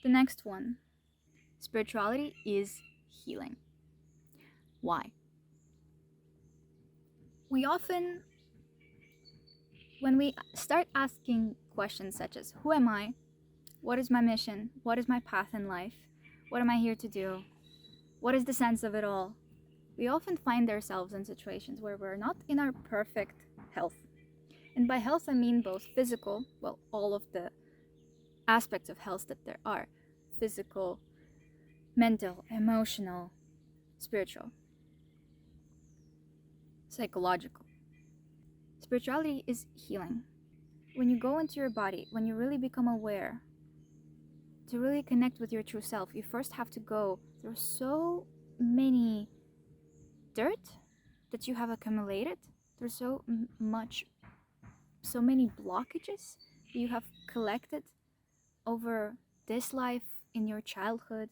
The next one, spirituality is healing. Why? We often, when we start asking questions such as, who am I? What is my mission? What is my path in life? What am I here to do? What is the sense of it all? We often find ourselves in situations where we're not in our perfect health. And by health, I mean both physical, well, all of the aspects of health that there are: physical, mental, emotional, spiritual, psychological. Spirituality is healing. When you go into your body, when you really become aware, to really connect with your true self, you first have to go through so many dirt that you have accumulated. There's so many blockages you have collected over this life, in your childhood,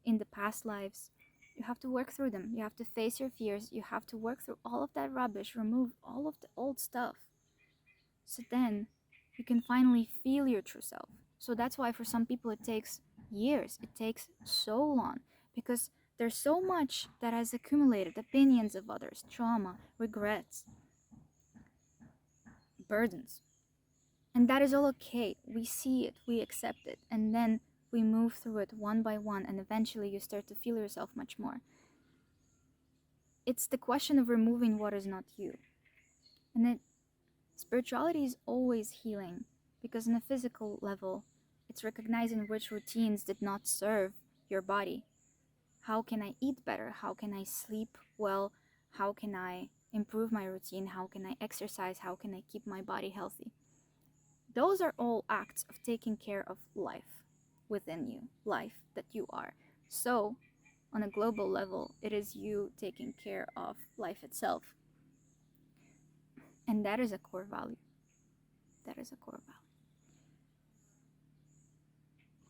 in the past lives. You have to work through them. You have to face your fears. You have to work through all of that rubbish, remove all of the old stuff. So then you can finally feel your true self. So that's why for some people it takes years. It takes so long because there's so much that has accumulated: opinions of others, trauma, regrets, burdens. And that is all okay. We see it, we accept it, and then we move through it one by one, and eventually you start to feel yourself much more. It's the question of removing what is not you. And then spirituality is always healing, because on a physical level, it's recognizing which routines did not serve your body. How can I eat better? How can I sleep well? How can I improve my routine? How can I exercise? How can I keep my body healthy? Those are all acts of taking care of life within you, life that you are. So, on a global level, it is you taking care of life itself. And that is a core value. That is a core value.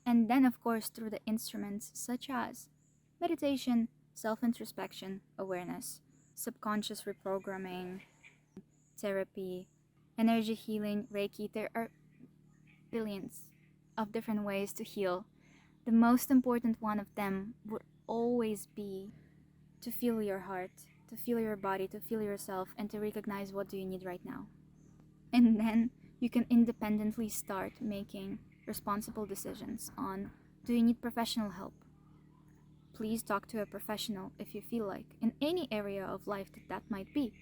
And then, of course, through the instruments such as meditation, self introspection, awareness, subconscious reprogramming, therapy, energy healing, Reiki, there are billions of different ways to heal. The most important one of them would always be to feel your heart, to feel your body, to feel yourself, and to recognize what do you need right now. And then you can independently start making responsible decisions on, do you need professional help? Please talk to a professional if you feel like, in any area of life that might be.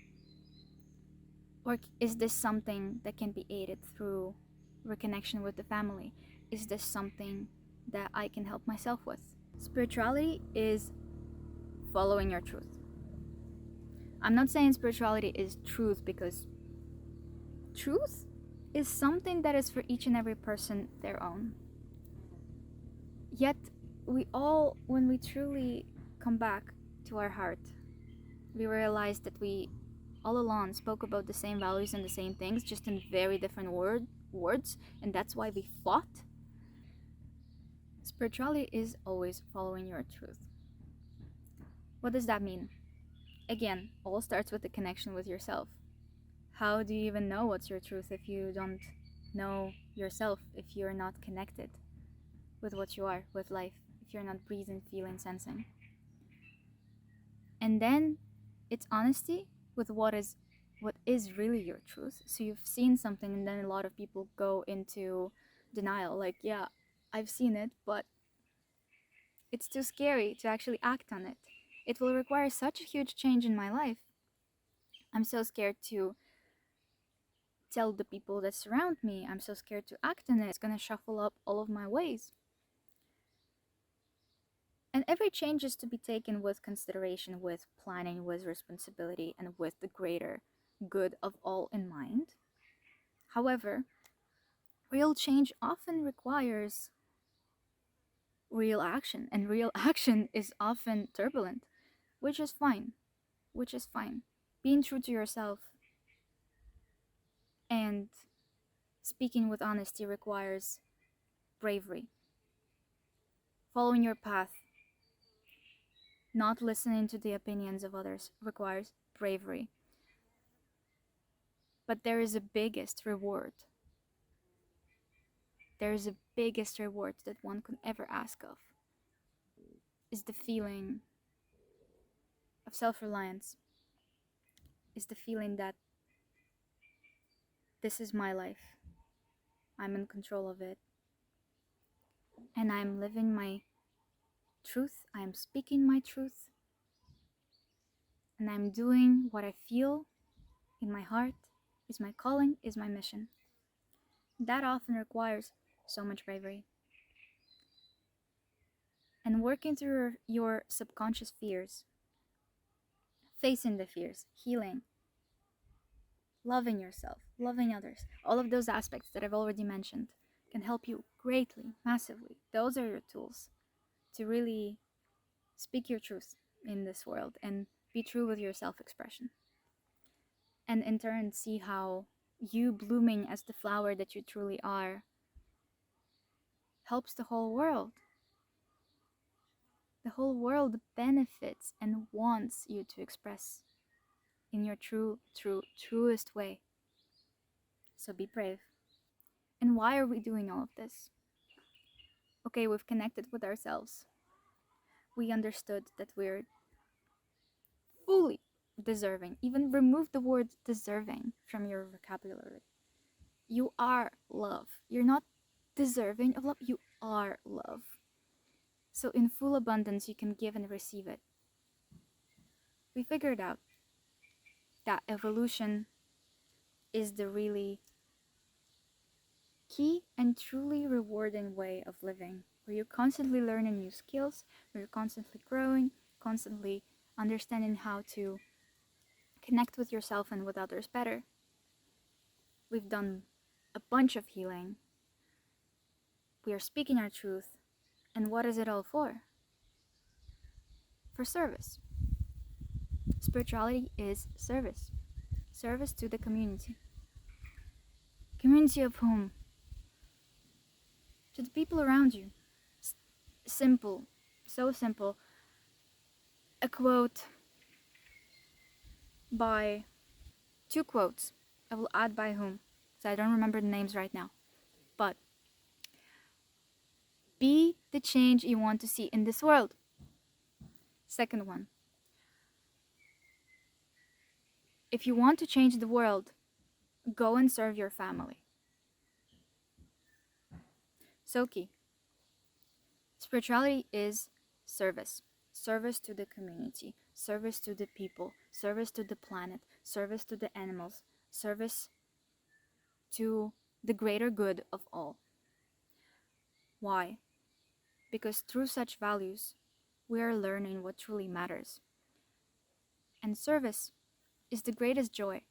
Or is this something that can be aided through reconnection with the family? Is this something that I can help myself with? Spirituality is following your truth. I'm not saying spirituality is truth, because truth is something that is for each and every person their own. Yet, we all, when we truly come back to our heart, we realize that we all along spoke about the same values and the same things, just in very different words, and that's why we fought. Spirituality is always following your truth. What does that mean? Again, all starts with the connection with yourself. How do you even know what's your truth if you don't know yourself, if you're not connected with what you are, with life, if you're not breathing, feeling, sensing? And then it's honesty with what is really your truth. So you've seen something, and then a lot of people go into denial, like, yeah, I've seen it, but it's too scary to actually act on it. It will require such a huge change in my life. I'm so scared to tell the people that surround me. I'm so scared to act on it. It's gonna shuffle up all of my ways. And every change is to be taken with consideration, with planning, with responsibility, and with the greater good of all in mind. However, real change often requires real action, and real action is often turbulent, which is fine. Which is fine. Being true to yourself and speaking with honesty requires bravery. Following your path, not listening to the opinions of others, requires bravery. But there is a biggest reward there's the biggest reward that one could ever ask of is the feeling of self-reliance, is the feeling that this is my life, I'm in control of it, and I'm living my truth, I'm speaking my truth, and I'm doing what I feel in my heart is my calling, is my mission. That often requires so much bravery. And working through your subconscious fears, facing the fears, healing, loving yourself, loving others, all of those aspects that I've already mentioned can help you greatly, massively. Those are your tools to really speak your truth in this world and be true with your self expression. And in turn, see how you blooming as the flower that you truly are helps the whole world. The whole world benefits and wants you to express in your truest way. So be brave. And why are we doing all of this? Okay, we've connected with ourselves. We understood that we're fully deserving. Even remove the word deserving from your vocabulary. You are love. You're not deserving of love, you are love. So, in full abundance, you can give and receive it. We figured out that evolution is the really key and truly rewarding way of living, where you're constantly learning new skills, where you're constantly growing, constantly understanding how to connect with yourself and with others better. We've done a bunch of healing. We are speaking our truth. And what is it all for? For service. Spirituality is service. Service to the community. Community of whom? To the people around you. Simple. So simple. A quote by two quotes. I will add by whom, so I don't remember the names right now. But be the change you want to see in this world. Second one. If you want to change the world, go and serve your family. So key. Spirituality is service. Service to the community, service to the people, service to the planet, service to the animals, service to the greater good of all. Why? Because through such values, we are learning what truly matters. And service is the greatest joy.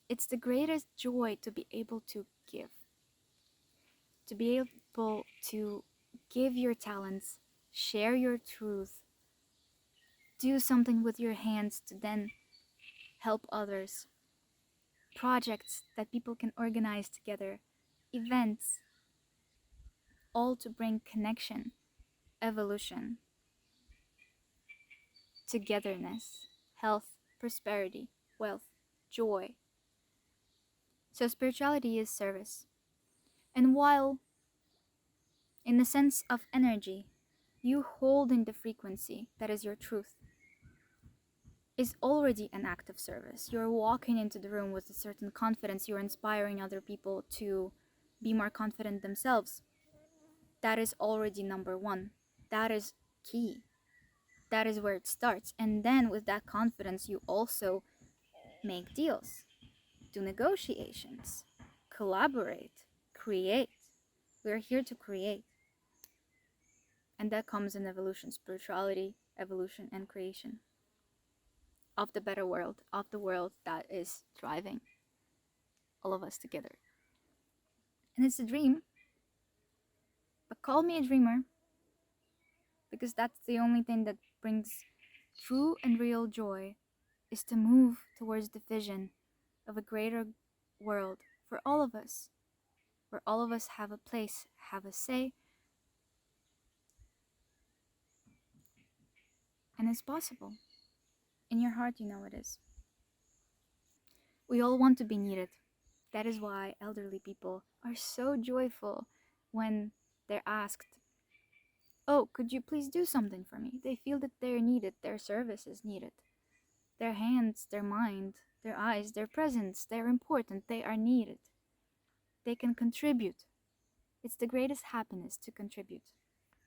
It's the greatest joy to be able to give, to be able to give your talents, share your truth, do something with your hands to then help others, projects that people can organize together, events, all to bring connection, evolution, togetherness, health, prosperity, wealth, joy. So spirituality is service. And while, in the sense of energy, you holding the frequency that is your truth, is already an act of service. You're walking into the room with a certain confidence, you're inspiring other people to be more confident themselves. That is already number one. That is key. That is where it starts. And then with that confidence, you also make deals, do negotiations, collaborate, create. We're here to create. And that comes in evolution, spirituality, evolution, and creation of the better world, of the world that is driving all of us together. And it's a dream, but call me a dreamer because that's the only thing that brings true and real joy is to move towards the vision of a greater world for all of us, where all of us have a place, have a say, and it's possible. In your heart, you know it is. We all want to be needed. That is why elderly people are so joyful when they're asked, "Oh, could you please do something for me?" They feel that they're needed, their service is needed. Their hands, their mind, their eyes, their presence, they're important, they are needed. They can contribute. It's the greatest happiness to contribute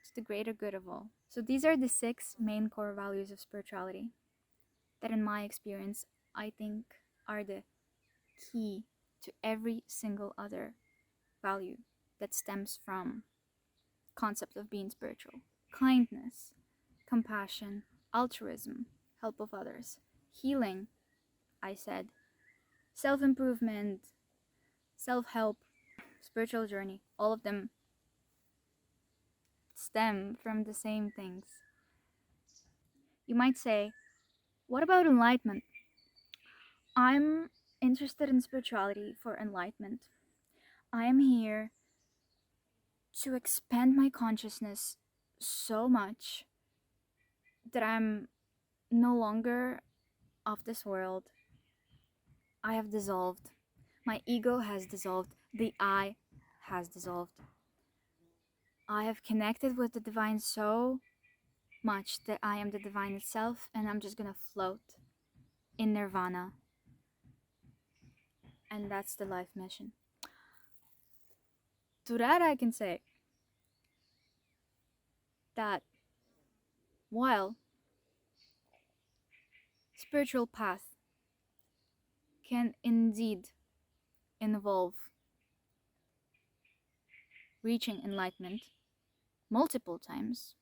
to the greater good of all. So, these are the 6 main core values of spirituality that, in my experience, I think are the key to every single other value that stems from concept of being spiritual. Kindness, compassion, altruism, help of others, healing, I said, self-improvement, self-help, spiritual journey, all of them stem from the same things. You might say, what about enlightenment? I'm interested in spirituality for enlightenment. I am here to expand my consciousness so much that I'm no longer of this world. I have dissolved. My ego has dissolved. The I has dissolved. I have connected with the divine so much that I am the divine itself, and I'm just gonna float in nirvana. And that's the life mission. To that, I can say that while spiritual path can indeed involve reaching enlightenment multiple times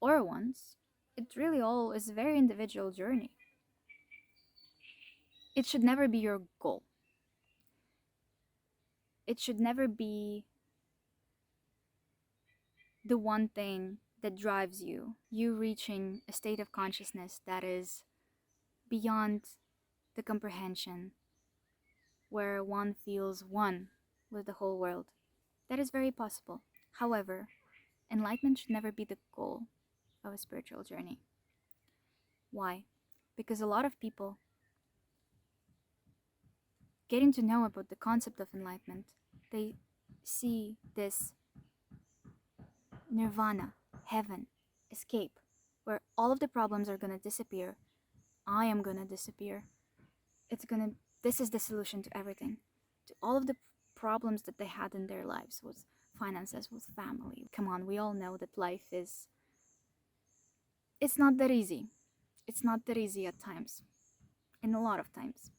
or once, it really all is a very individual journey. It should never be your goal. It should never be the one thing that drives you. You reaching a state of consciousness that is beyond the comprehension, where one feels one with the whole world. That is very possible. However, enlightenment should never be the goal of a spiritual journey. Why? Because a lot of people getting to know about the concept of enlightenment, they see this nirvana, heaven, escape, where all of the problems are gonna disappear. I am gonna disappear. It's gonna, this is the solution to everything. To all of the problems that they had in their lives with finances, with family. Come on, we all know that life is, it's not that easy. It's not that easy at times, and a lot of times.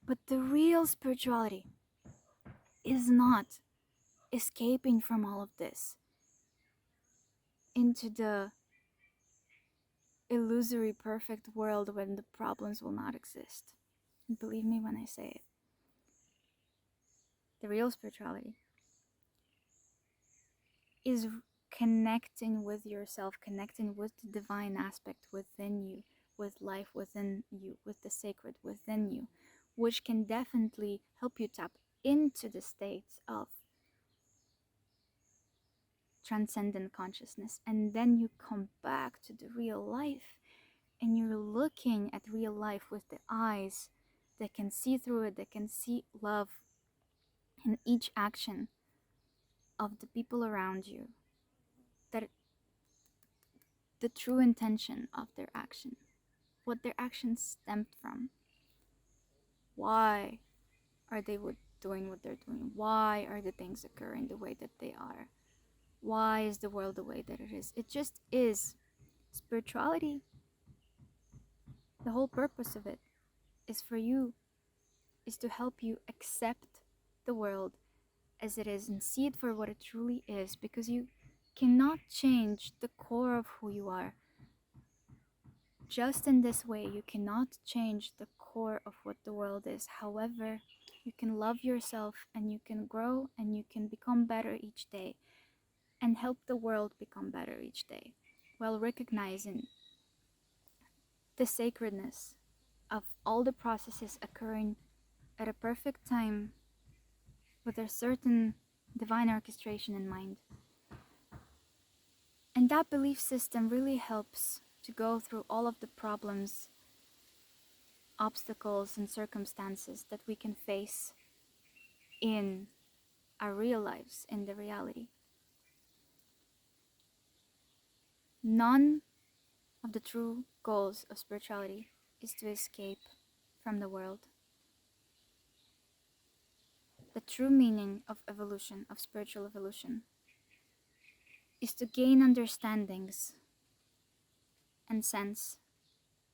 But the real spirituality is not escaping from all of this into the illusory perfect world when the problems will not exist. And believe me when I say it. The real spirituality is connecting with yourself, connecting with the divine aspect within you, with life within you, with the sacred within you, which can definitely help you tap into the states of transcendent consciousness. And then you come back to the real life and you're looking at real life with the eyes that can see through it, that can see love in each action of the people around you, that the true intention of their action, what their actions stemmed from, why are they doing what they're doing, why are the things occurring the way that they are, why is the world the way that it is. It just is. Spirituality, the whole purpose of it is for you, is to help you accept the world as it is and see it for what it truly is, because you cannot change the core of who you are. Just in this way, you cannot change the core of what the world is. However, you can love yourself and you can grow and you can become better each day and help the world become better each day while recognizing the sacredness of all the processes occurring at a perfect time with a certain divine orchestration in mind. And that belief system really helps to go through all of the problems obstacles and circumstances that we can face in our real lives, in the reality. None of the true goals of spirituality is to escape from the world. The true meaning of evolution, of spiritual evolution, is to gain understandings and sense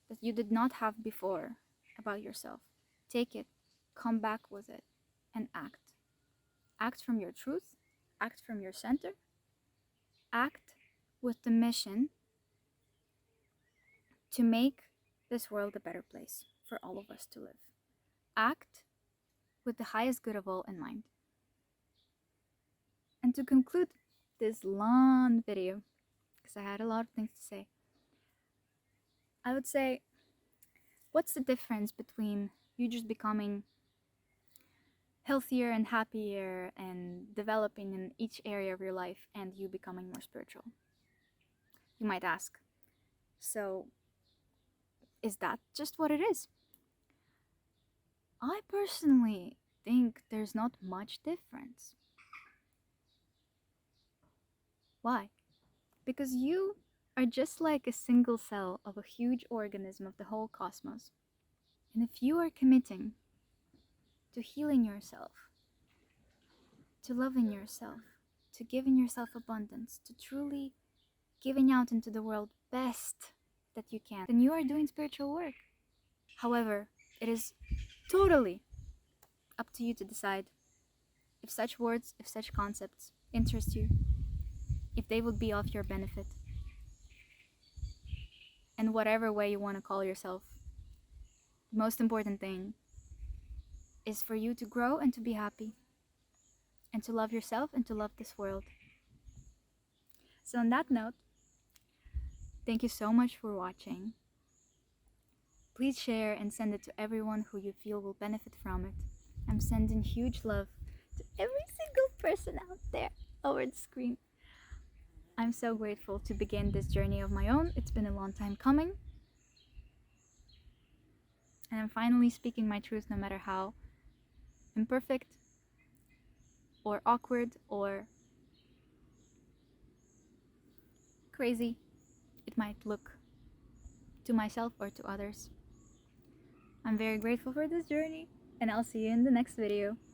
that you did not have before about yourself. Take it, come back with it, and act. Act from your truth, act from your center, act with the mission to make this world a better place for all of us to live. Act with the highest good of all in mind. And to conclude this long video, because I had a lot of things to say, I would say, what's the difference between you just becoming healthier and happier and developing in each area of your life and you becoming more spiritual? You might ask. So, is that just what it is? I personally think there's not much difference. Why? Because you are just like a single cell of a huge organism of the whole cosmos. And if you are committing to healing yourself, to loving yourself, to giving yourself abundance, to truly giving out into the world best that you can, then you are doing spiritual work. However, it is totally up to you to decide if such words, if such concepts interest you, if they would be of your benefit, and whatever way you want to call yourself. The most important thing is for you to grow and to be happy, and to love yourself and to love this world. So on that note, thank you so much for watching. Please share and send it to everyone who you feel will benefit from it. I'm sending huge love to every single person out there over the screen. I'm so grateful to begin this journey of my own. It's been a long time coming. And I'm finally speaking my truth, no matter how imperfect or awkward or crazy it might look to myself or to others. I'm very grateful for this journey, and I'll see you in the next video.